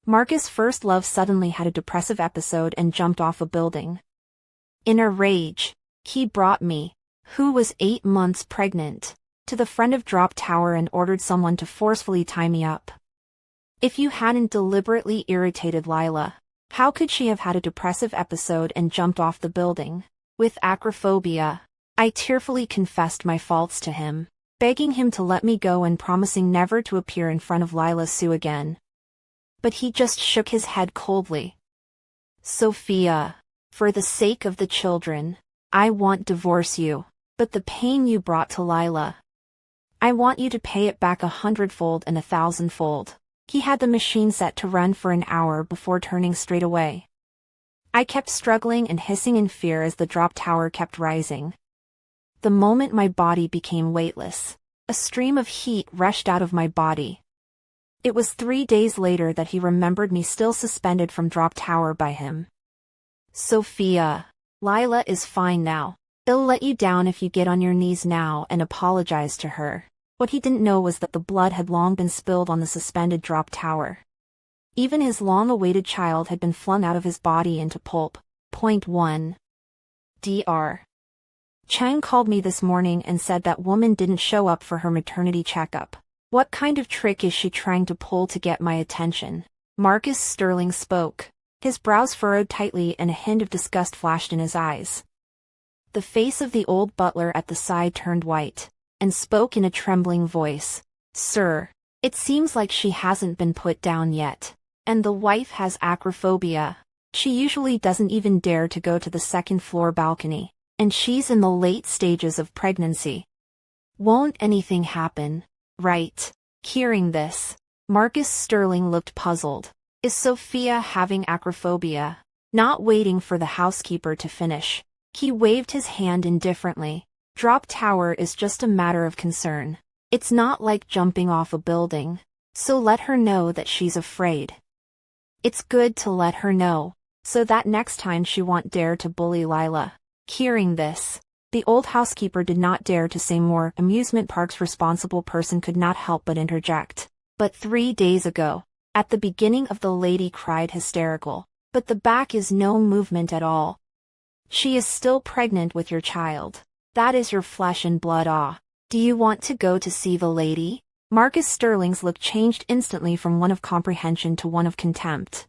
Marcus' first love suddenly had a depressive episode and jumped off a building. In a rage, he brought me, who was 8 months pregnant, to the front of Drop Tower and ordered someone to forcefully tie me up. If you hadn't deliberately irritated Lila, how could she have had a depressive episode and jumped off the building? With acrophobia, I tearfully confessed my faults to him, begging him to let me go and promising never to appear in front of Lila Sue again. But he just shook his head coldly. Sophia, for the sake of the children, I won't divorce you, but the pain you brought to Lila, I want you to pay it back 100-fold and 1,000-fold. He had the machine set to run for an hour before turning straight away. I kept struggling and hissing in fear as the drop tower kept rising. The moment my body became weightless, a stream of heat rushed out of my body. It was 3 days later that he remembered me still suspended from drop tower by him. Sophia, Lila is fine now. They'll let you down if you get on your knees now and apologize to her. What he didn't know was that the blood had long been spilled on the suspended drop tower. Even his long-awaited child had been flung out of his body into pulp. Point 1. Dr. Chang called me this morning and said that woman didn't show up for her maternity checkup. What kind of trick is she trying to pull to get my attention? Marcus Sterling spoke. His brows furrowed tightly and a hint of disgust flashed in his eyes. The face of the old butler at the side turned white, and spoke in a trembling voice. Sir, it seems like she hasn't been put down yet. And the wife has acrophobia. She usually doesn't even dare to go to the second-floor balcony, and she's in the late stages of pregnancy. Won't anything happen, right? Hearing this, Marcus Sterling looked puzzled. Is Sophia having acrophobia? Not waiting for the housekeeper to finish, he waved his hand indifferently. Drop tower is just a matter of concern. It's not like jumping off a building, so let her know that she's afraid. It's good to let her know, so that next time she won't dare to bully Lila. Hearing this, the old housekeeper did not dare to say more. Amusement park's responsible person could not help but interject. But 3 days ago, at the beginning of the lady cried hysterical, but the back is no movement at all. She is still pregnant with your child. That is your flesh and blood. Do you want to go to see the lady? Marcus Sterling's look changed instantly from one of comprehension to one of contempt.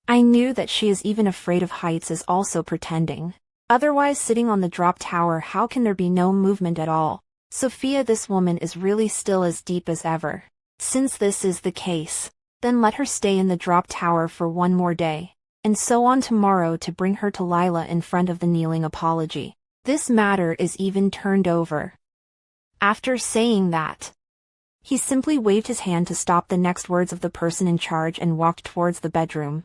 I knew that she is even afraid of heights is also pretending. Otherwise sitting on the drop tower, how can there be no movement at all? Sophia, this woman is really still as deep as ever. Since this is the case, then let her stay in the drop tower for 1 more day, and so on tomorrow to bring her to Lila in front of the kneeling apology. This matter is even turned over. After saying that, he simply waved his hand to stop the next words of the person in charge and walked towards the bedroom.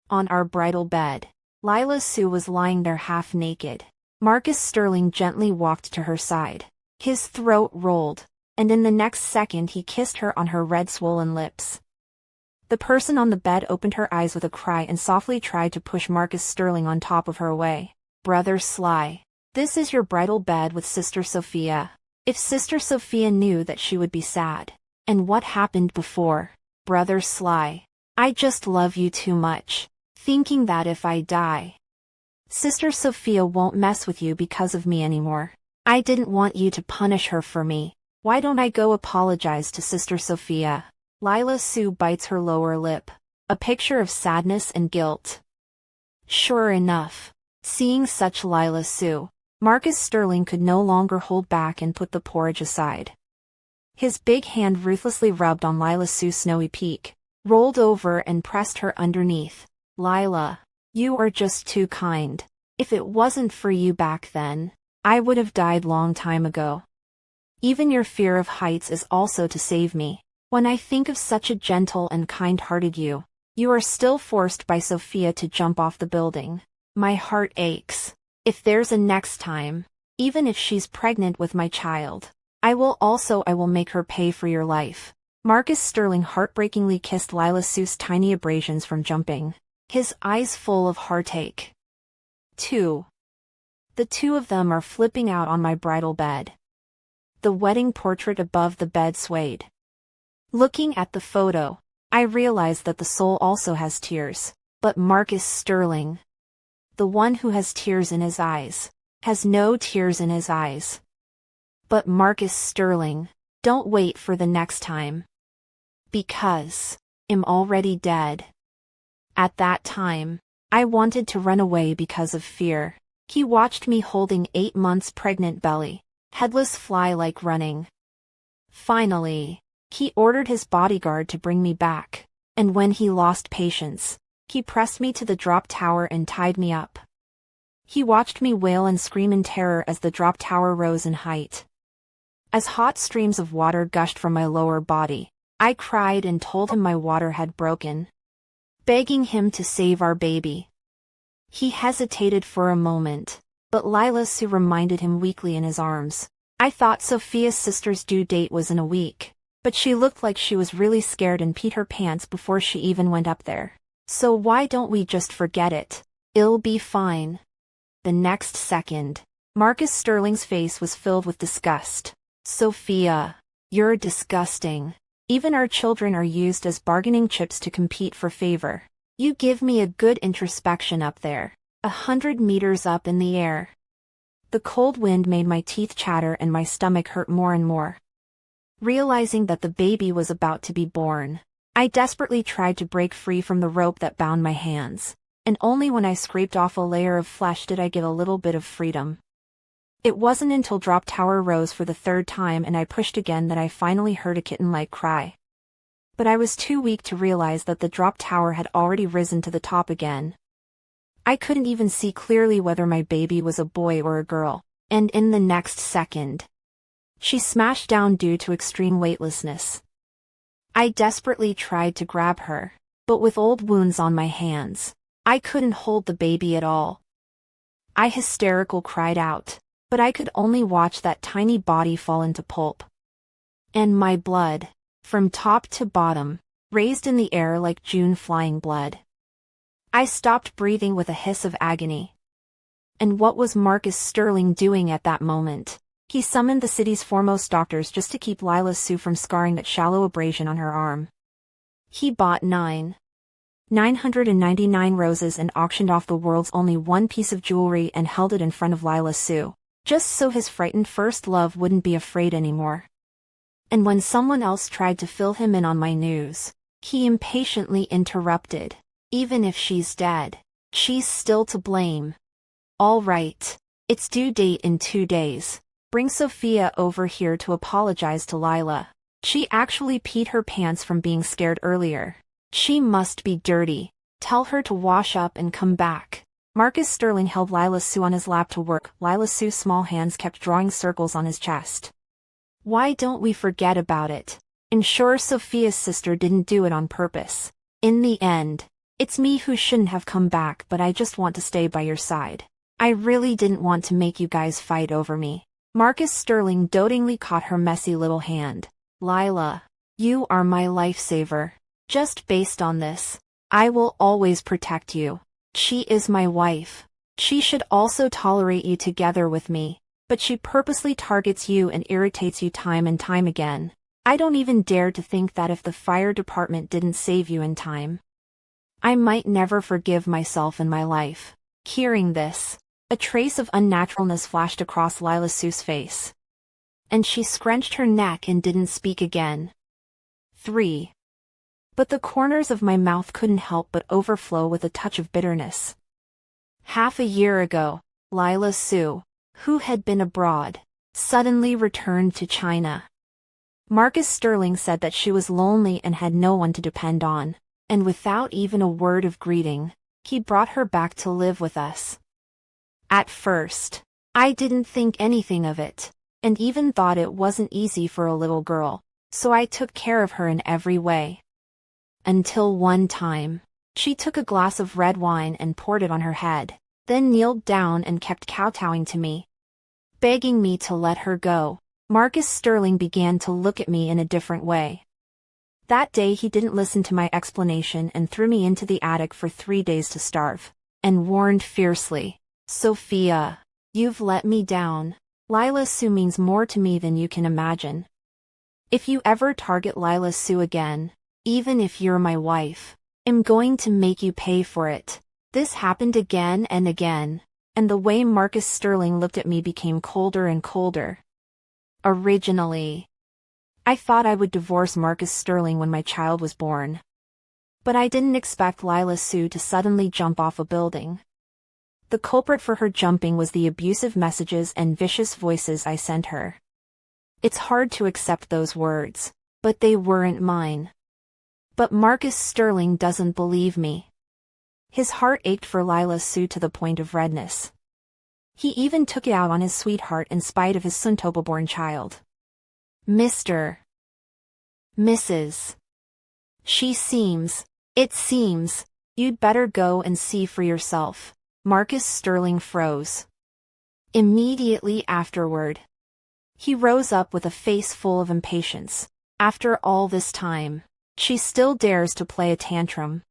On our bridal bed, Lila Sue was lying there half naked. Marcus Sterling gently walked to her side. His throat rolled, and in the next second he kissed her on her red swollen lips. The person on the bed opened her eyes with a cry and softly tried to push Marcus Sterling on top of her away. Brother Sly, this is your bridal bed with Sister Sophia. If Sister Sophia knew that, she would be sad. And what happened before? Brother Sly, I just love you too much, thinking that if I die, Sister Sophia won't mess with you because of me anymore. I didn't want you to punish her for me. Why don't I go apologize to Sister Sophia? Lila Sue bites her lower lip, a picture of sadness and guilt. Sure enough, seeing such Lila Sue, Marcus Sterling could no longer hold back and put the porridge aside. His big hand ruthlessly rubbed on Lila Sue's snowy peak, rolled over and pressed her underneath. Lila, you are just too kind. If it wasn't for you back then, I would have died long time ago. Even your fear of heights is also to save me. When I think of such a gentle and kind-hearted you are still forced by Sophia to jump off the building. My heart aches. If there's a next time, even if she's pregnant with my child, I will make her pay for your life. Marcus Sterling heartbreakingly kissed Lila Sue's tiny abrasions from jumping, his eyes full of heartache. 2. The two of them are flipping out on my bridal bed. The wedding portrait above the bed swayed. Looking at the photo, I realized that the soul also has tears. But Marcus Sterling, the one who has tears in his eyes, has no tears in his eyes. But Marcus Sterling, don't wait for the next time. Because I'm already dead. At that time, I wanted to run away because of fear. He watched me holding 8 months pregnant belly, headless fly like running. Finally, he ordered his bodyguard to bring me back, and when he lost patience, he pressed me to the drop tower and tied me up. He watched me wail and scream in terror as the drop tower rose in height. As hot streams of water gushed from my lower body, I cried and told him my water had broken, begging him to save our baby. He hesitated for a moment, but Lila Sue reminded him weakly in his arms. I thought Sophia's sister's due date was in a week, but she looked like she was really scared and peed her pants before she even went up there. So why don't we just forget it? It'll be fine. The next second, Marcus Sterling's face was filled with disgust. Sophia, you're disgusting. Even our children are used as bargaining chips to compete for favor. You give me a good introspection up there, 100 meters up in the air. The cold wind made my teeth chatter and my stomach hurt more and more. Realizing that the baby was about to be born, I desperately tried to break free from the rope that bound my hands, and only when I scraped off a layer of flesh did I get a little bit of freedom. It wasn't until drop tower rose for the 3rd time and I pushed again that I finally heard a kitten-like cry. But I was too weak to realize that the drop tower had already risen to the top again. I couldn't even see clearly whether my baby was a boy or a girl, and in the next second, she smashed down due to extreme weightlessness. I desperately tried to grab her, but with old wounds on my hands, I couldn't hold the baby at all. I hysterical cried out, but I could only watch that tiny body fall into pulp. And my blood, from top to bottom, raised in the air like June flying blood. I stopped breathing with a hiss of agony. And what was Marcus Sterling doing at that moment? He summoned the city's foremost doctors just to keep Lila Sue from scarring that shallow abrasion on her arm. He bought 999 roses and auctioned off the world's only one piece of jewelry and held it in front of Lila Sue, just so his frightened first love wouldn't be afraid anymore. And when someone else tried to fill him in on my news, he impatiently interrupted. Even if she's dead, she's still to blame. All right, it's due date in 2 days. Bring Sophia over here to apologize to Lila. She actually peed her pants from being scared earlier. She must be dirty. Tell her to wash up and come back. Marcus Sterling held Lila Sue on his lap to work. Lila Sue's small hands kept drawing circles on his chest. Why don't we forget about it? And sure, Sophia's sister didn't do it on purpose. In the end, it's me who shouldn't have come back, but I just want to stay by your side. I really didn't want to make you guys fight over me. Marcus Sterling dotingly caught her messy little hand. Lila, you are my lifesaver. Just based on this, I will always protect you. She is my wife. She should also tolerate you together with me, but she purposely targets you and irritates you time and time again. I don't even dare to think that if the fire department didn't save you in time, I might never forgive myself in my life. Hearing this, a trace of unnaturalness flashed across Lila Sue's face, and she scrunched her neck and didn't speak again. 3. But the corners of my mouth couldn't help but overflow with a touch of bitterness. Half a year ago, Lila Sue, who had been abroad, suddenly returned to China. Marcus Sterling said that she was lonely and had no one to depend on, and without even a word of greeting, he brought her back to live with us. At first, I didn't think anything of it, and even thought it wasn't easy for a little girl, so I took care of her in every way. Until one time, she took a glass of red wine and poured it on her head, then kneeled down and kept kowtowing to me, begging me to let her go. Marcus Sterling began to look at me in a different way. That day he didn't listen to my explanation and threw me into the attic for 3 days to starve, and warned fiercely, Sophia, you've let me down. Lila Sue means more to me than you can imagine. If you ever target Lila Sue again, Even if you're my wife, I'm going to make you pay for it. This happened again and again, and the way Marcus Sterling looked at me became colder and colder. Originally, I thought I would divorce Marcus Sterling when my child was born. But I didn't expect Lila Sue to suddenly jump off a building. The culprit for her jumping was the abusive messages and vicious voices I sent her. It's hard to accept those words, but they weren't mine. But Marcus Sterling doesn't believe me. His heart ached for Lila Sue to the point of redness. He even took it out on his sweetheart in spite of his Suntoba-born child. Mr. Mrs. It seems, you'd better go and see for yourself. Marcus Sterling froze. Immediately afterward, he rose up with a face full of impatience. After all this time, she still dares to play a tantrum.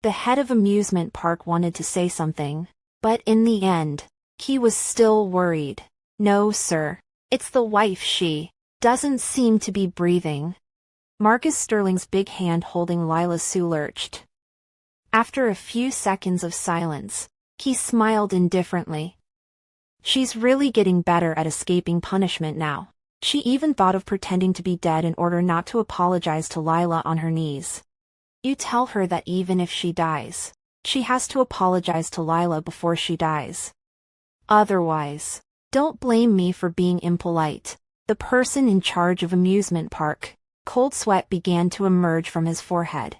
The head of amusement park wanted to say something, but in the end, he was still worried. No, sir. It's the wife. She doesn't seem to be breathing. Marcus Sterling's big hand holding Lila Sue lurched. After a few seconds of silence, he smiled indifferently. She's really getting better at escaping punishment now. She even thought of pretending to be dead in order not to apologize to Lila on her knees. You tell her that even if she dies, she has to apologize to Lila before she dies. Otherwise, don't blame me for being impolite. The person in charge of amusement park, cold sweat began to emerge from his forehead.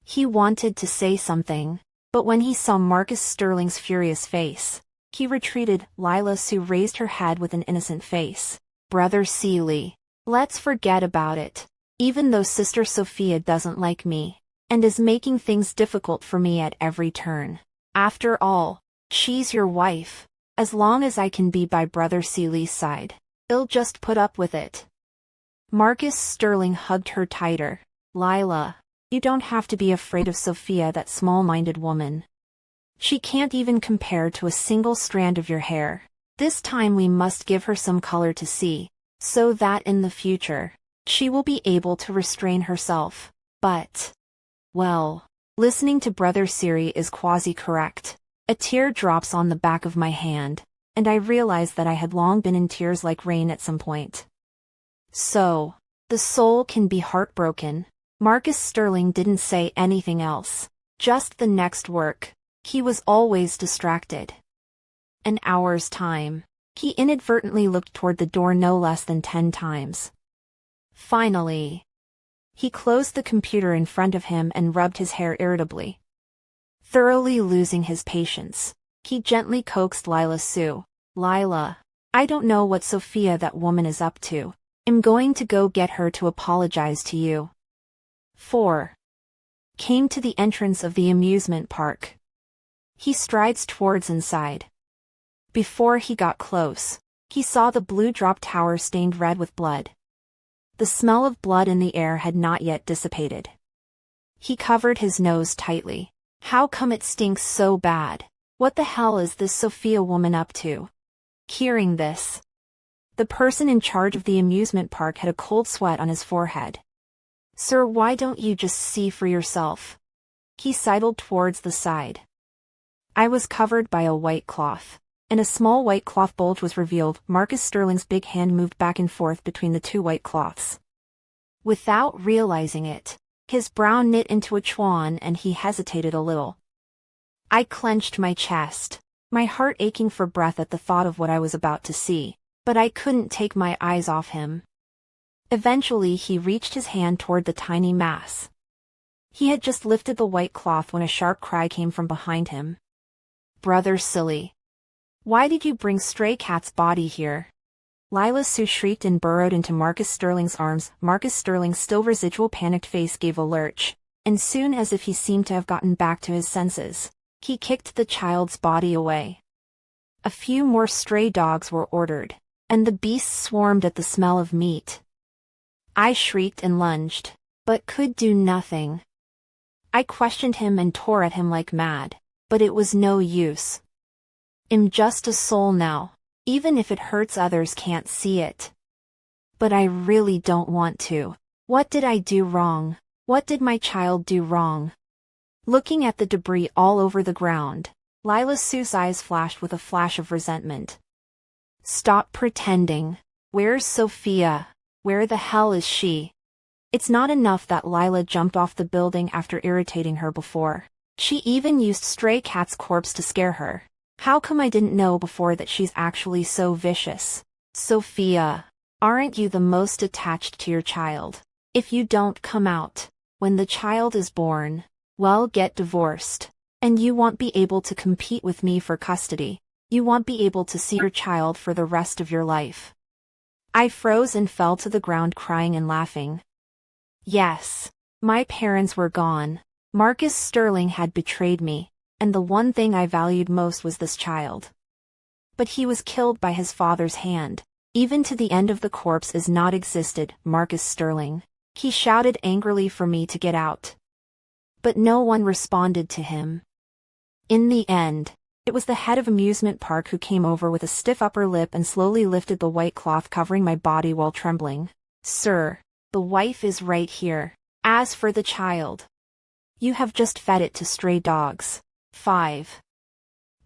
He wanted to say something, but when he saw Marcus Sterling's furious face, he retreated. Lila Sue raised her head with an innocent face. Brother Sili, let's forget about it. Even though Sister Sophia doesn't like me, and is making things difficult for me at every turn. After all, she's your wife. As long as I can be by Brother Sili's side, I'll just put up with it. Marcus Sterling hugged her tighter. Lila, you don't have to be afraid of Sophia, that small-minded woman. She can't even compare to a single strand of your hair. This time we must give her some color to see, so that in the future, she will be able to restrain herself. But, well, listening to Brother Siri is quasi-correct. A tear drops on the back of my hand, and I realize that I had long been in tears like rain at some point. So, the soul can be heartbroken. Marcus Sterling didn't say anything else, just the next work. He was always distracted. An hour's time. He inadvertently looked toward the door no less than 10 times. Finally, he closed the computer in front of him and rubbed his hair irritably. Thoroughly losing his patience, he gently coaxed Lila Sue. Lila, I don't know what Sophia, that woman, is up to. I'm going to go get her to apologize to you. 4. Came to the entrance of the amusement park. He strides towards inside. Before he got close, he saw the blue drop tower stained red with blood. The smell of blood in the air had not yet dissipated. He covered his nose tightly. How come it stinks so bad? What the hell is this Sophia woman up to? Hearing this, the person in charge of the amusement park had a cold sweat on his forehead. Sir, why don't you just see for yourself? He sidled towards the side. I was covered by a white cloth, and a small white cloth bulge was revealed. Marcus Sterling's big hand moved back and forth between the two white cloths. Without realizing it, his brow knit into a chuan and he hesitated a little. I clenched my chest, my heart aching for breath at the thought of what I was about to see, but I couldn't take my eyes off him. Eventually he reached his hand toward the tiny mass. He had just lifted the white cloth when a sharp cry came from behind him. Brother Sili, why did you bring Stray Cat's body here? Lila Sue shrieked and burrowed into Marcus Sterling's arms. Marcus Sterling's still residual panicked face gave a lurch, and soon, as if he seemed to have gotten back to his senses, he kicked the child's body away. A few more stray dogs were ordered, and the beasts swarmed at the smell of meat. I shrieked and lunged, but could do nothing. I questioned him and tore at him like mad, but it was no use. I'm just a soul now. Even if it hurts, others can't see it. But I really don't want to. What did I do wrong? What did my child do wrong? Looking at the debris all over the ground, Lila Sue's eyes flashed with a flash of resentment. Stop pretending. Where's Sophia? Where the hell is she? It's not enough that Lila jumped off the building after irritating her before. She even used stray cat's corpse to scare her. How come I didn't know before that she's actually so vicious? Sophia, aren't you the most attached to your child? If you don't come out when the child is born, well, get divorced. And you won't be able to compete with me for custody. You won't be able to see your child for the rest of your life. I froze and fell to the ground crying and laughing. Yes, my parents were gone. Marcus Sterling had betrayed me, and the one thing I valued most was this child. But he was killed by his father's hand. Even to the end of the corpse is not existed, Marcus Sterling. He shouted angrily for me to get out. But no one responded to him. In the end, it was the head of amusement park who came over with a stiff upper lip and slowly lifted the white cloth covering my body while trembling. Sir, the wife is right here. As for the child, you have just fed it to stray dogs. 5.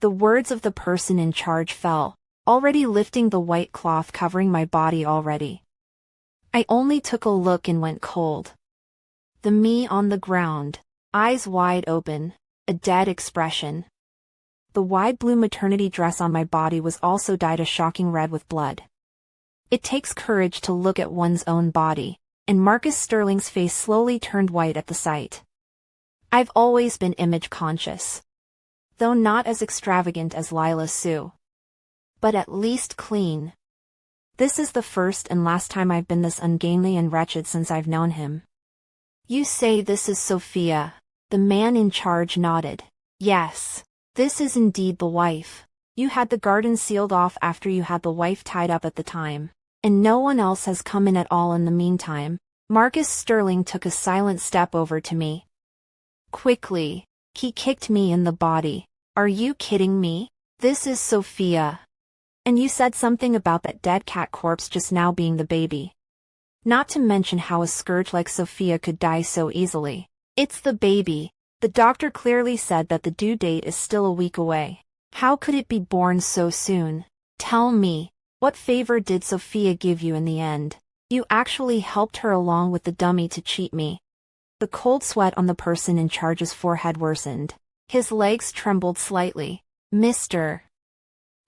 The words of the person in charge fell, already lifting the white cloth covering my body already. I only took a look and went cold. The me on the ground, eyes wide open, a dead expression. The wide blue maternity dress on my body was also dyed a shocking red with blood. It takes courage to look at one's own body, and Marcus Sterling's face slowly turned white at the sight. I've always been image conscious. Though not as extravagant as Lila Sue. But at least clean. This is the first and last time I've been this ungainly and wretched since I've known him. You say this is Sophia? The man in charge nodded. Yes, this is indeed the wife. You had the garden sealed off after you had the wife tied up at the time. And no one else has come in at all in the meantime. Marcus Sterling took a silent step over to me. Quickly, he kicked me in the body. Are you kidding me? This is Sophia. And you said something about that dead cat corpse just now being the baby. Not to mention how a scourge like Sophia could die so easily. It's the baby. The doctor clearly said that the due date is still a week away. How could it be born so soon? Tell me, what favor did Sophia give you in the end? You actually helped her along with the dummy to cheat me. The cold sweat on the person in charge's forehead worsened. His legs trembled slightly. Mr.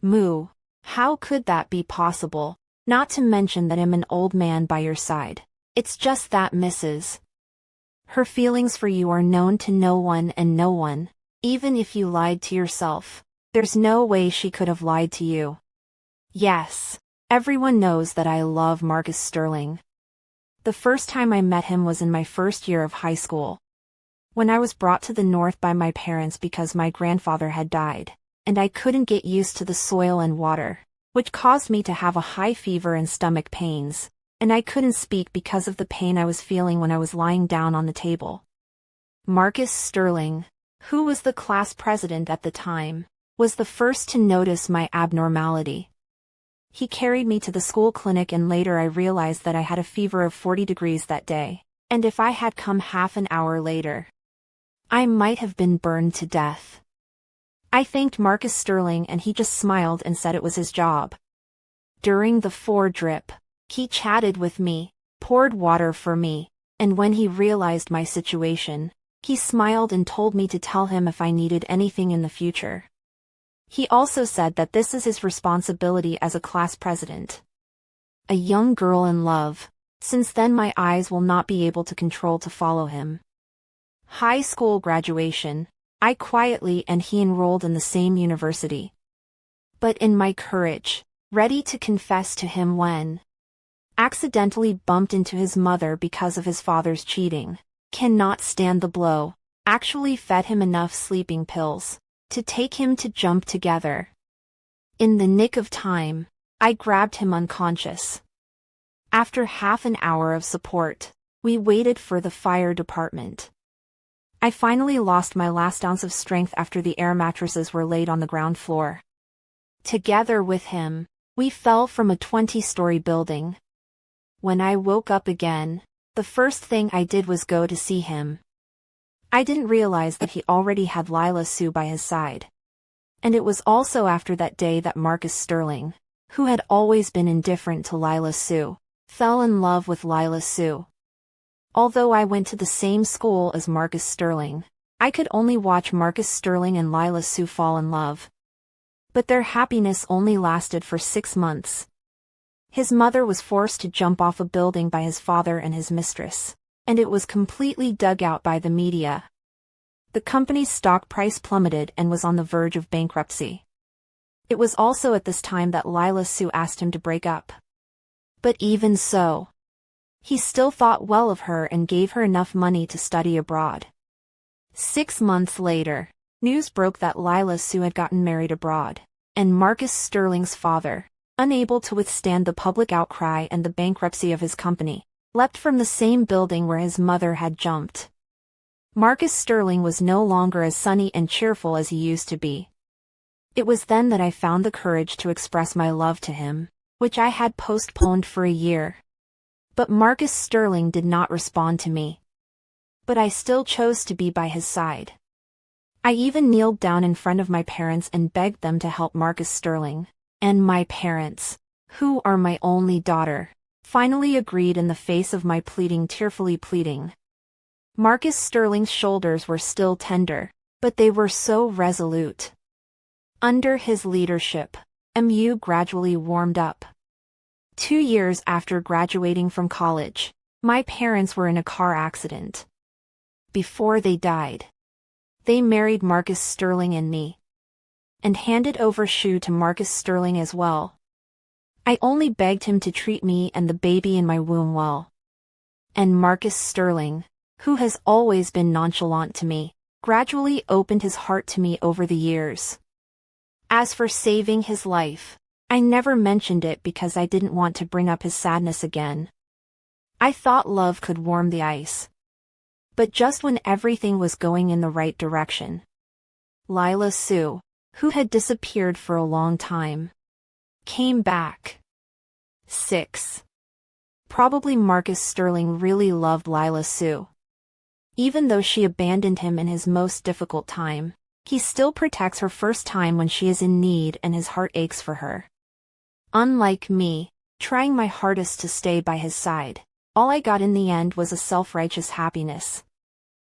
Mu, how could that be possible? Not to mention that I'm an old man by your side. It's just that Mrs. Her feelings for you are known to no one and no one. Even if you lied to yourself, there's no way she could have lied to you. Yes, everyone knows that I love Marcus Sterling. The first time I met him was in my first year of high school. When I was brought to the north by my parents because my grandfather had died, and I couldn't get used to the soil and water, which caused me to have a high fever and stomach pains, and I couldn't speak because of the pain I was feeling when I was lying down on the table. Marcus Sterling, who was the class president at the time, was the first to notice my abnormality. He carried me to the school clinic and later I realized that I had a fever of 40 degrees that day, and if I had come half an hour later, I might have been burned to death. I thanked Marcus Sterling and he just smiled and said it was his job. During the foredrip, he chatted with me, poured water for me, and when he realized my situation, he smiled and told me to tell him if I needed anything in the future. He also said that this is his responsibility as a class president. A young girl in love. Since then my eyes will not be able to control to follow him. High school graduation. I quietly and he enrolled in the same university. But in my courage, ready to confess to him when accidentally bumped into his mother because of his father's cheating, cannot stand the blow, actually fed him enough sleeping pills to take him to jump together. In the nick of time, I grabbed him unconscious. After half an hour of support, we waited for the fire department. I finally lost my last ounce of strength after the air mattresses were laid on the ground floor. Together with him, we fell from a 20-story building. When I woke up again, The first thing I did was go to see him. I didn't realize that he already had Lila Sue by his side. And it was also after that day that Marcus Sterling, who had always been indifferent to Lila Sue, fell in love with Lila Sue. Although I went to the same school as Marcus Sterling, I could only watch Marcus Sterling and Lila Sue fall in love. But their happiness only lasted for 6 months. His mother was forced to jump off a building by his father and his mistress, and it was completely dug out by the media. The company's stock price plummeted and was on the verge of bankruptcy. It was also at this time that Lila Sue asked him to break up. But even so, he still thought well of her and gave her enough money to study abroad. 6 months later, news broke that Lila Sue had gotten married abroad, and Marcus Sterling's father, unable to withstand the public outcry and the bankruptcy of his company, leapt from the same building where his mother had jumped. Marcus Sterling was no longer as sunny and cheerful as he used to be. It was then that I found the courage to express my love to him, which I had postponed for a year. But Marcus Sterling did not respond to me. But I still chose to be by his side. I even kneeled down in front of my parents and begged them to help Marcus Sterling, and my parents, who are my only daughter, finally agreed in the face of my pleading, tearfully pleading. Marcus Sterling's shoulders were still tender, but they were so resolute. Under his leadership, MU gradually warmed up. 2 years after graduating from college, my parents were in a car accident. Before they died, they married Marcus Sterling and me, and handed over Shu to Marcus Sterling as well. I only begged him to treat me and the baby in my womb well. And Marcus Sterling, who has always been nonchalant to me, gradually opened his heart to me over the years. As for saving his life, I never mentioned it because I didn't want to bring up his sadness again. I thought love could warm the ice. But just when everything was going in the right direction, Lila Sue, who had disappeared for a long time, came back. 6. Probably Marcus Sterling really loved Lila Sue. Even though she abandoned him in his most difficult time, he still protects her first time when she is in need and his heart aches for her. Unlike me, trying my hardest to stay by his side, all I got in the end was a self-righteous happiness.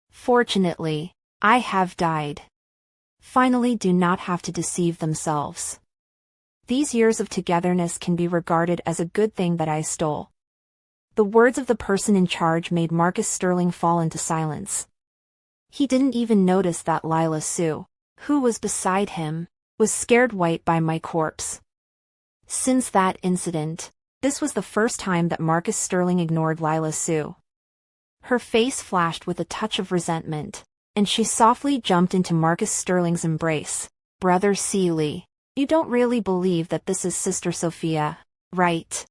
Fortunately, I have died. Finally, do not have to deceive themselves. These years of togetherness can be regarded as a good thing that I stole. The words of the person in charge made Marcus Sterling fall into silence. He didn't even notice that Lila Sue, who was beside him, was scared white by my corpse. Since that incident, this was the first time that Marcus Sterling ignored Lila Sue. Her face flashed with a touch of resentment, and she softly jumped into Marcus Sterling's embrace. Brother Sili, you don't really believe that this is Sister Sophia, right?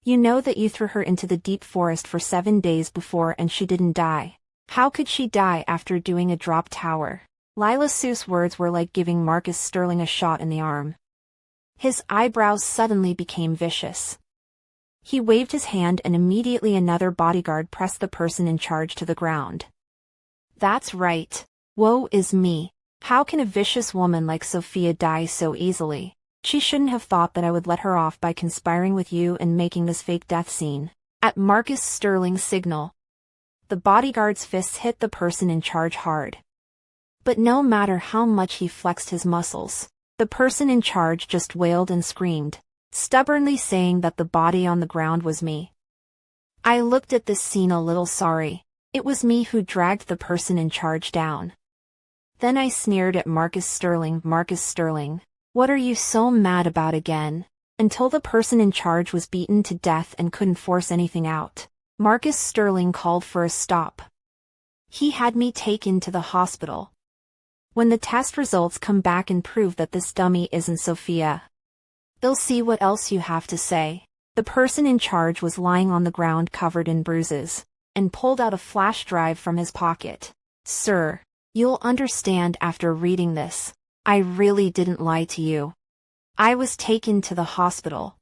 You know that you threw her into the deep forest for 7 days before and she didn't die. How could she die after doing a drop tower? Lila Sue's words were like giving Marcus Sterling a shot in the arm. His eyebrows suddenly became vicious. He waved his hand and immediately another bodyguard pressed the person in charge to the ground. That's right. Woe is me. How can a vicious woman like Sophia die so easily? She shouldn't have thought that I would let her off by conspiring with you and making this fake death scene. At Marcus Sterling's signal, the bodyguard's fists hit the person in charge hard. But no matter how much he flexed his muscles, the person in charge just wailed and screamed, stubbornly saying that the body on the ground was me. I looked at this scene a little sorry. It was me who dragged the person in charge down. Then I sneered at Marcus Sterling. Marcus Sterling, what are you so mad about again? Until the person in charge was beaten to death and couldn't force anything out, Marcus Sterling called for a stop. He had me taken to the hospital. When the test results come back and prove that this dummy isn't Sophia, they'll see what else you have to say. The person in charge was lying on the ground covered in bruises, and pulled out a flash drive from his pocket. Sir, you'll understand after reading this, I really didn't lie to you. I was taken to the hospital.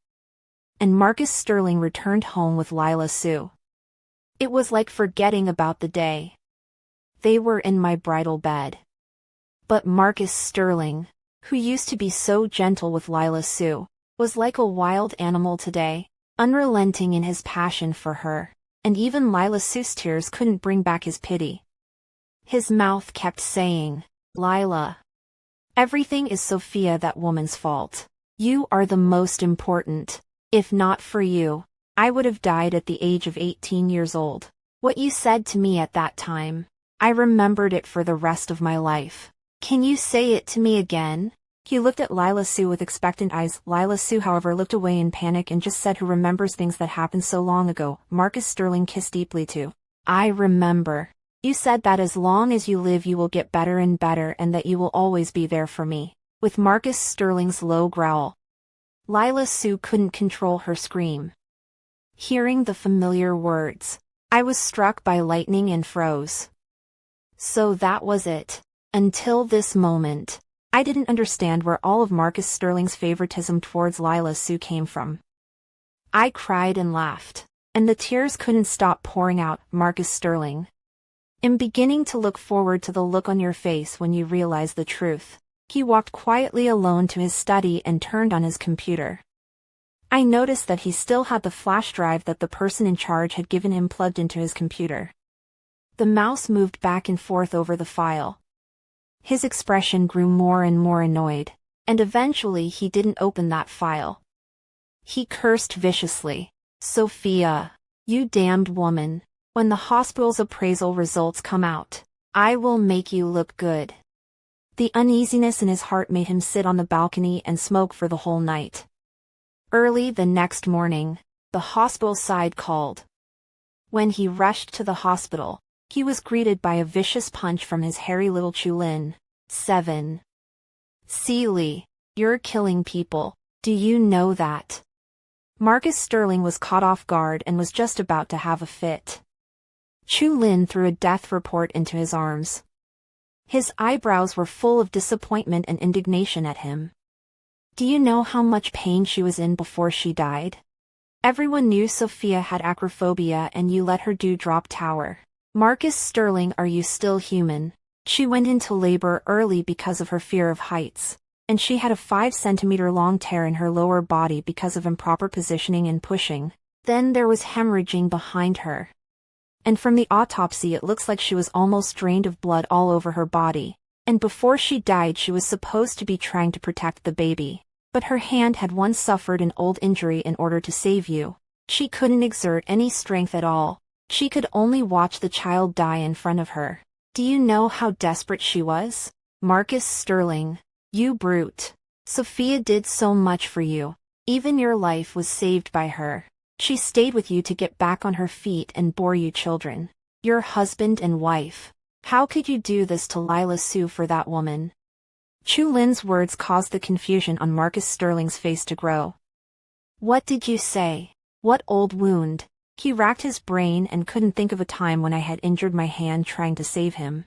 And Marcus Sterling returned home with Lila Sue. It was like forgetting about the day. They were in my bridal bed. But Marcus Sterling, who used to be so gentle with Lila Sue, was like a wild animal today, unrelenting in his passion for her, and even Lila Sue's tears couldn't bring back his pity. His mouth kept saying, "Lila, everything is Sophia, that woman's fault. You are the most important. If not for you, I would have died at the age of 18 years old. What you said to me at that time, I remembered it for the rest of my life. Can you say it to me again?" He looked at Lila Sue with expectant eyes. Lila Sue, however, looked away in panic and just said, "Who remembers things that happened so long ago?" Marcus Sterling kissed deeply too. "I remember. You said that as long as you live you will get better and better and that you will always be there for me." With Marcus Sterling's low growl, Lila Sue couldn't control her scream. Hearing the familiar words, I was struck by lightning and froze. So that was it. Until this moment, I didn't understand where all of Marcus Sterling's favoritism towards Lila Sue came from. I cried and laughed, and the tears couldn't stop pouring out. "Marcus Sterling, I'm beginning to look forward to the look on your face when you realize the truth." He walked quietly alone to his study and turned on his computer. I noticed that he still had the flash drive that the person in charge had given him plugged into his computer. The mouse moved back and forth over the file. His expression grew more and more annoyed, and eventually he didn't open that file. He cursed viciously. "Sophia, you damned woman, when the hospital's appraisal results come out, I will make you look good." The uneasiness in his heart made him sit on the balcony and smoke for the whole night. Early the next morning, the hospital side called. When he rushed to the hospital, he was greeted by a vicious punch from his hairy little Shu Wan. "7. Sili, you're killing people, do you know that?" Marcus Sterling was caught off guard and was just about to have a fit. Shu Wan threw a death report into his arms. His eyebrows were full of disappointment and indignation at him. "Do you know how much pain she was in before she died? Everyone knew Sophia had acrophobia and you let her do drop tower. Marcus Sterling, are you still human? She went into labor early because of her fear of heights, and she had a 5-centimeter long tear in her lower body because of improper positioning and pushing. Then there was hemorrhaging behind her. And from the autopsy it looks like she was almost drained of blood all over her body, and before she died she was supposed to be trying to protect the baby. But her hand had once suffered an old injury in order to save you. She couldn't exert any strength at all. She could only watch the child die in front of her. Do you know how desperate she was? Marcus Sterling, you brute. Sophia did so much for you. Even your life was saved by her. She stayed with you to get back on her feet and bore you children. Your husband and wife. How could you do this to Lila Sue for that woman?" Shu Wan's words caused the confusion on Marcus Sterling's face to grow. "What did you say? What old wound?" He racked his brain and couldn't think of a time when I had injured my hand trying to save him.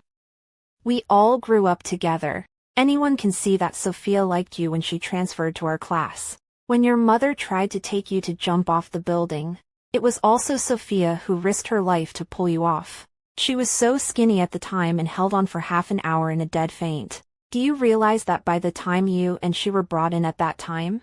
"We all grew up together. Anyone can see that Sophia liked you when she transferred to our class. When your mother tried to take you to jump off the building, it was also Sophia who risked her life to pull you off. She was so skinny at the time and held on for half an hour in a dead faint. Do you realize that by the time you and she were brought in at that time,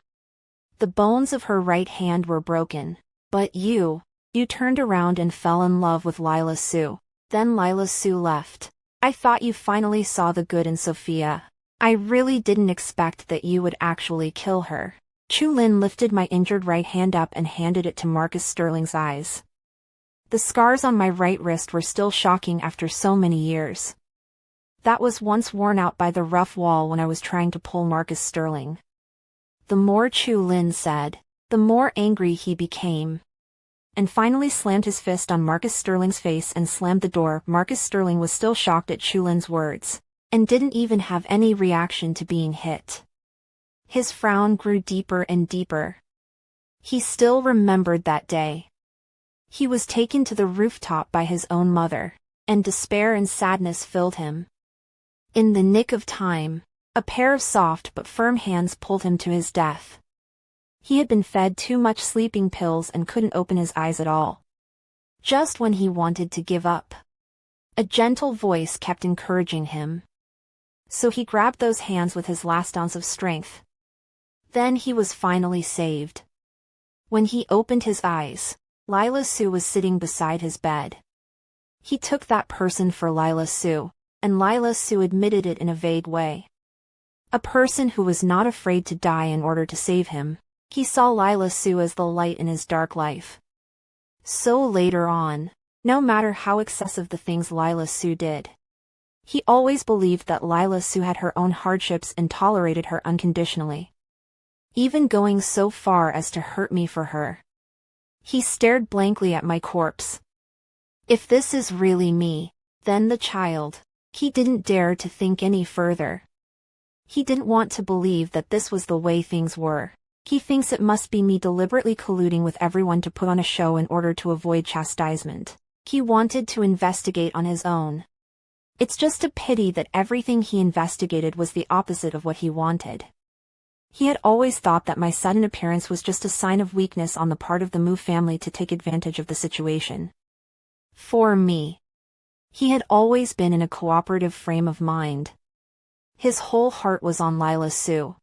the bones of her right hand were broken? But you turned around and fell in love with Lila Sue. Then Lila Sue left. I thought you finally saw the good in Sophia. I really didn't expect that you would actually kill her." Shu Wan lifted my injured right hand up and handed it to Marcus Sterling's eyes. The scars on my right wrist were still shocking after so many years. That was once worn out by the rough wall when I was trying to pull Marcus Sterling. The more Shu Wan said, the more angry he became, and finally slammed his fist on Marcus Sterling's face and slammed the door. Marcus Sterling was still shocked at Shu Wan's words, and didn't even have any reaction to being hit. His frown grew deeper and deeper. He still remembered that day. He was taken to the rooftop by his own mother, and despair and sadness filled him. In the nick of time, a pair of soft but firm hands pulled him to his death. He had been fed too much sleeping pills and couldn't open his eyes at all. Just when he wanted to give up, a gentle voice kept encouraging him. So he grabbed those hands with his last ounce of strength. Then he was finally saved. When he opened his eyes, Lila Sue was sitting beside his bed. He took that person for Lila Sue, and Lila Sue admitted it in a vague way. A person who was not afraid to die in order to save him. He saw Lila Sue as the light in his dark life. So later on, no matter how excessive the things Lila Sue did, he always believed that Lila Sue had her own hardships and tolerated her unconditionally, even going so far as to hurt me for her. He stared blankly at my corpse. If this is really me, then the child. He didn't dare to think any further. He didn't want to believe that this was the way things were. He thinks it must be me deliberately colluding with everyone to put on a show in order to avoid chastisement. He wanted to investigate on his own. It's just a pity that everything he investigated was the opposite of what he wanted. He had always thought that my sudden appearance was just a sign of weakness on the part of the Mu family to take advantage of the situation. For me, he had always been in a cooperative frame of mind. His whole heart was on Lila Sue.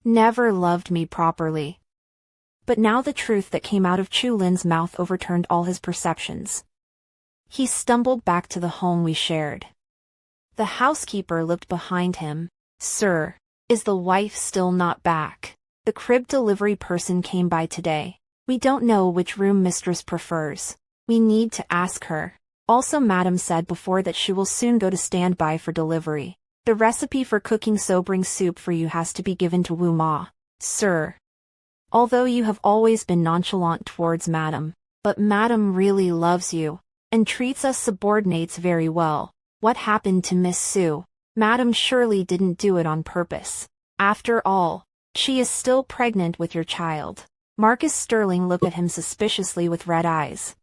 Never loved me properly. But now the truth that came out of Chu Lin's mouth overturned all his perceptions. He stumbled back to the home we shared. The housekeeper looked behind him. "Sir, is the wife still not back? The crib delivery person came by today. We don't know which room mistress prefers. We need to ask her. Also, Madam said before that she will soon go to standby for delivery. The recipe for cooking sobering soup for you has to be given to Wu Ma, sir. Although you have always been nonchalant towards Madam, but Madam really loves you, and treats us subordinates very well. What happened to Miss Sue? Madam surely didn't do it on purpose. After all, she is still pregnant with your child." Marcus Sterling looked at him suspiciously with red eyes.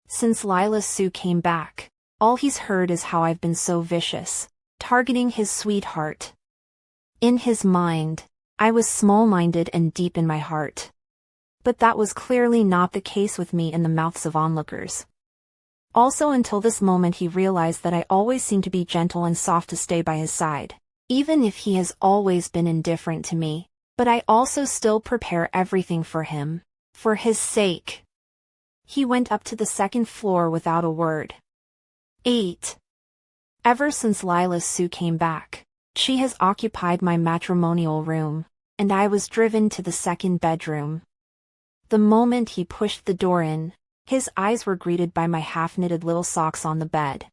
Since Lila Sue came back, all he's heard is how I've been so vicious, targeting his sweetheart. In his mind, I was small-minded and deep in my heart. But that was clearly not the case with me in the mouths of onlookers. Also, until this moment, he realized that I always seemed to be gentle and soft to stay by his side, even if he has always been indifferent to me. But I also still prepare everything for him, for his sake. He went up to the second floor without a word. 8. Ever since Lila Sue came back, she has occupied my matrimonial room, and I was driven to the second bedroom. The moment he pushed the door in, his eyes were greeted by my half-knitted little socks on the bed.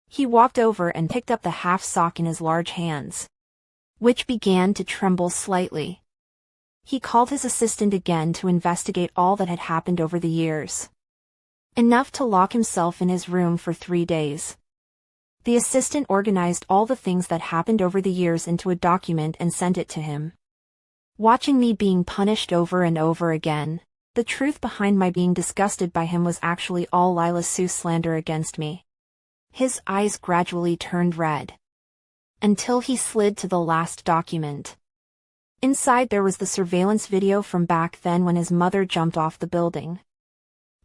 He walked over and picked up the half sock in his large hands, which began to tremble slightly. He called his assistant again to investigate all that had happened over the years. Enough to lock himself in his room for 3 days. The assistant organized all the things that happened over the years into a document and sent it to him. Watching me being punished over and over again, the truth behind my being disgusted by him was actually all Lila Sue's slander against me. His eyes gradually turned red, until he slid to the last document. Inside there was the surveillance video from back then when his mother jumped off the building.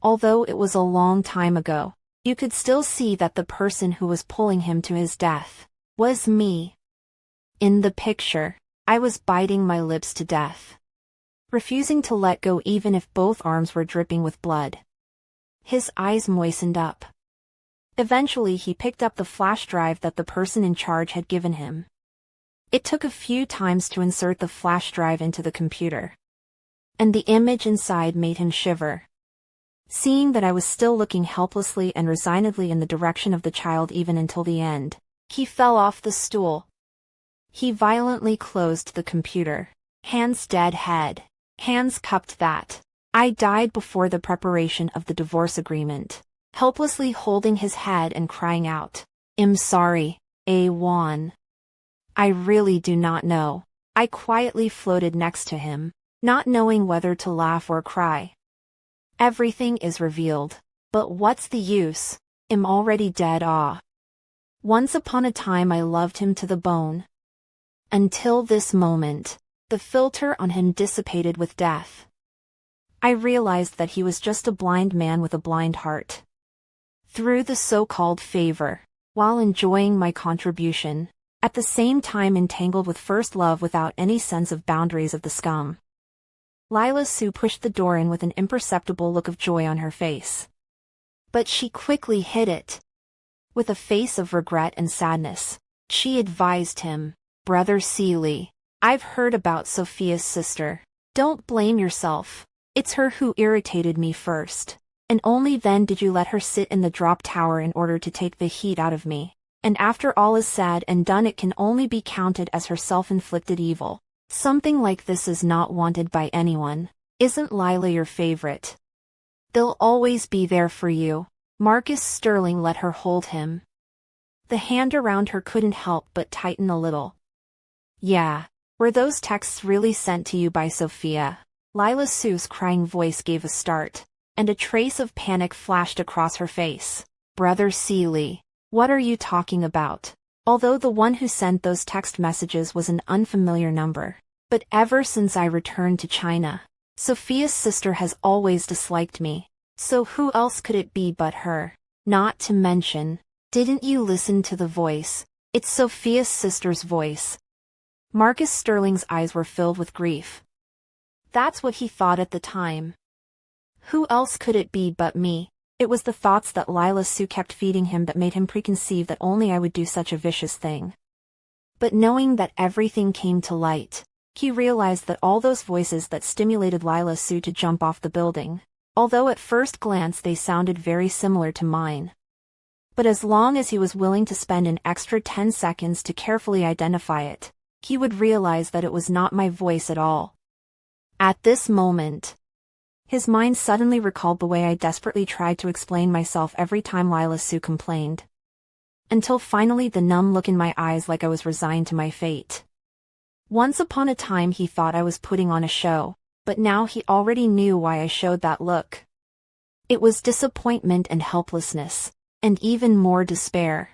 Although it was a long time ago, you could still see that the person who was pulling him to his death was me. In the picture, I was biting my lips to death, refusing to let go even if both arms were dripping with blood. His eyes moistened up. Eventually he picked up the flash drive that the person in charge had given him. It took a few times to insert the flash drive into the computer, and the image inside made him shiver. Seeing that I was still looking helplessly and resignedly in the direction of the child even until the end, he fell off the stool. He violently closed the computer. Hands dead head. Hands cupped that. I died before the preparation of the divorce agreement, helplessly holding his head and crying out, "I'm sorry, A. Wan. I really do not know." I quietly floated next to him, not knowing whether to laugh or cry. Everything is revealed, but what's the use? I'm already dead. Once upon a time I loved him to the bone. Until this moment, the filter on him dissipated with death. I realized that he was just a blind man with a blind heart. Through the so-called favor, while enjoying my contribution, at the same time entangled with first love without any sense of boundaries of the scum. Lila Sue pushed the door in with an imperceptible look of joy on her face. But she quickly hid it. With a face of regret and sadness, she advised him, "Brother Sili, I've heard about Sophia's sister. Don't blame yourself. It's her who irritated me first. And only then did you let her sit in the drop tower in order to take the heat out of me. And after all is said and done, it can only be counted as her self-inflicted evil. Something like this is not wanted by anyone. Isn't Lila your favorite? They'll always be there for you." Marcus Sterling let her hold him. The hand around her couldn't help but tighten a little. "Yeah, were those texts really sent to you by Sophia?" Lila Sue's crying voice gave a start, and a trace of panic flashed across her face. "Brother Sili, what are you talking about?" Although the one who sent those text messages was an unfamiliar number. "But ever since I returned to China, Sophia's sister has always disliked me. So who else could it be but her? Not to mention, didn't you listen to the voice? It's Sophia's sister's voice." Marcus Sterling's eyes were filled with grief. That's what he thought at the time. Who else could it be but me? It was the thoughts that Lila Sue kept feeding him that made him preconceive that only I would do such a vicious thing. But knowing that everything came to light, he realized that all those voices that stimulated Lila Sue to jump off the building, although at first glance they sounded very similar to mine. But as long as he was willing to spend an extra 10 seconds to carefully identify it, he would realize that it was not my voice at all. At this moment, his mind suddenly recalled the way I desperately tried to explain myself every time Lila Sue complained. Until finally the numb look in my eyes, like I was resigned to my fate. Once upon a time he thought I was putting on a show, but now he already knew why I showed that look. It was disappointment and helplessness, and even more despair.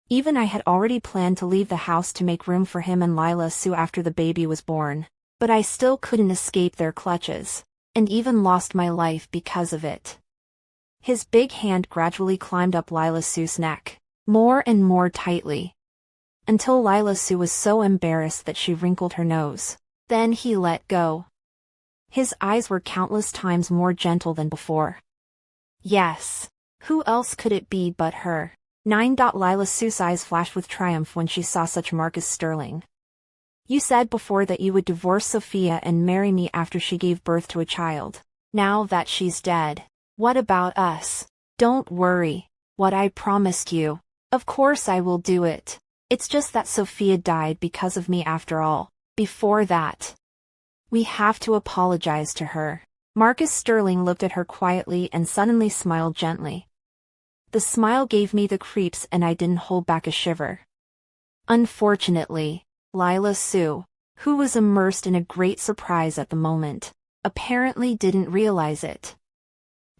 Even I had already planned to leave the house to make room for him and Lila Sue after the baby was born, but I still couldn't escape their clutches, and even lost my life because of it. His big hand gradually climbed up Lila Sue's neck, more and more tightly, until Lila Sue was so embarrassed that she wrinkled her nose. Then he let go. His eyes were countless times more gentle than before. Yes, who else could it be but her? 9. Lila Sue's eyes flashed with triumph when she saw such Marcus Sterling. "You said before that you would divorce Sophia and marry me after she gave birth to a child. Now that she's dead, what about us? Don't worry. What I promised you. Of course I will do it. It's just that Sophia died because of me after all. Before that, we have to apologize to her." Marcus Sterling looked at her quietly and suddenly smiled gently. The smile gave me the creeps and I didn't hold back a shiver. Unfortunately, Lila Sue, who was immersed in a great surprise at the moment, apparently didn't realize it.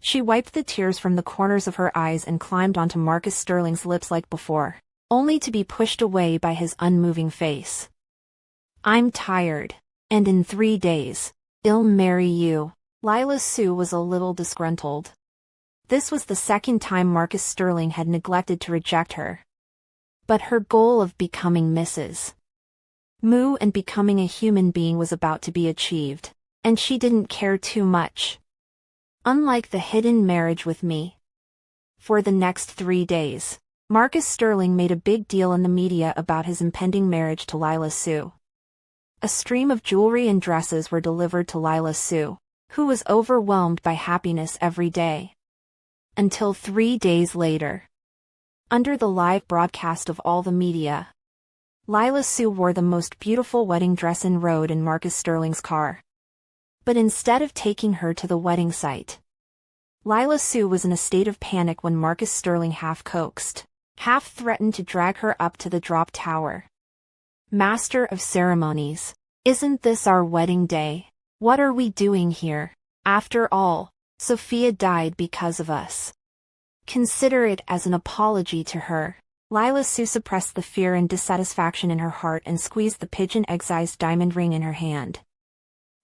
She wiped the tears from the corners of her eyes and climbed onto Marcus Sterling's lips like before, only to be pushed away by his unmoving face. "I'm tired, and in 3 days, I'll marry you." Lila Sue was a little disgruntled. This was the second time Marcus Sterling had neglected to reject her. But her goal of becoming Mrs. Mu and becoming a human being was about to be achieved, and she didn't care too much. Unlike the hidden marriage with me. For the next 3 days, Marcus Sterling made a big deal in the media about his impending marriage to Lila Sue. A stream of jewelry and dresses were delivered to Lila Sue, who was overwhelmed by happiness every day. Until 3 days later. Under the live broadcast of all the media, Lila Sue wore the most beautiful wedding dress and rode in Marcus Sterling's car. But instead of taking her to the wedding site, Lila Sue was in a state of panic when Marcus Sterling half coaxed, half threatened to drag her up to the drop tower. "Master of ceremonies, isn't this our wedding day? What are we doing here? After all, Sophia died because of us. Consider it as an apology to her." Lila Sue suppressed the fear and dissatisfaction in her heart and squeezed the pigeon-egg-sized diamond ring in her hand.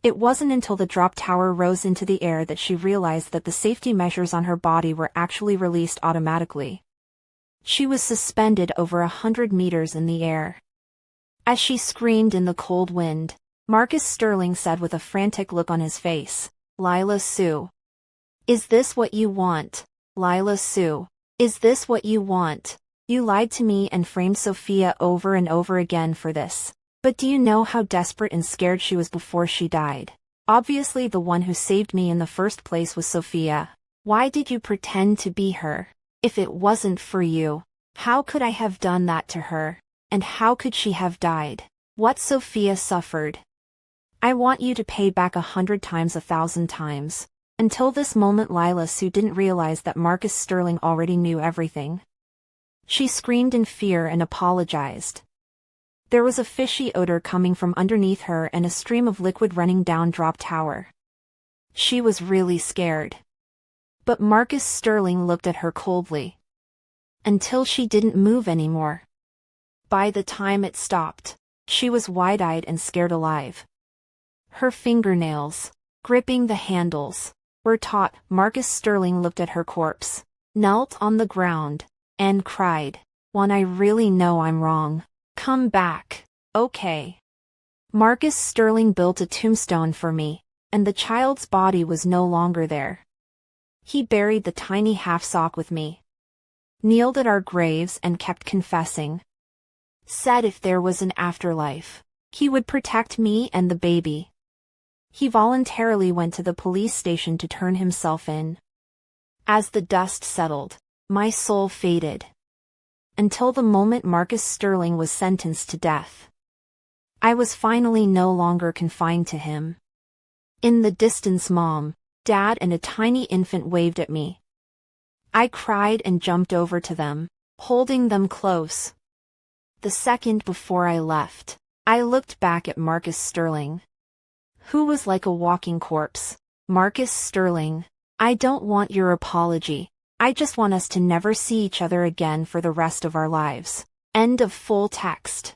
It wasn't until the drop tower rose into the air that she realized that the safety measures on her body were actually released automatically. She was suspended over 100 meters in the air. As she screamed in the cold wind, Marcus Sterling said with a frantic look on his face, "Lila Sue. Is this what you want? Lila Sue. Is this what you want? You lied to me and framed Sophia over and over again for this. But do you know how desperate and scared she was before she died? Obviously the one who saved me in the first place was Sophia. Why did you pretend to be her? If it wasn't for you, how could I have done that to her? And how could she have died? What Sophia suffered. I want you to pay back 100 times 1,000 times." Until this moment Lila Sue didn't realize that Marcus Sterling already knew everything. She screamed in fear and apologized. There was a fishy odor coming from underneath her and a stream of liquid running down drop tower. She was really scared. But Marcus Sterling looked at her coldly. Until she didn't move anymore. By the time it stopped, she was wide-eyed and scared alive. Her fingernails, gripping the handles, were taut. Marcus Sterling looked at her corpse, knelt on the ground, and cried, "Juan, I really know I'm wrong. Come back, okay?" Marcus Sterling built a tombstone for me, and the child's body was no longer there. He buried the tiny half-sock with me, kneeled at our graves and kept confessing. Said if there was an afterlife, he would protect me and the baby. He voluntarily went to the police station to turn himself in. As the dust settled, my soul faded. Until the moment Marcus Sterling was sentenced to death. I was finally no longer confined to him. In the distance Mom, Dad and a tiny infant waved at me. I cried and jumped over to them, holding them close. The second before I left, I looked back at Marcus Sterling, who was like a walking corpse. "Marcus Sterling, I don't want your apology. I just want us to never see each other again for the rest of our lives." End of full text.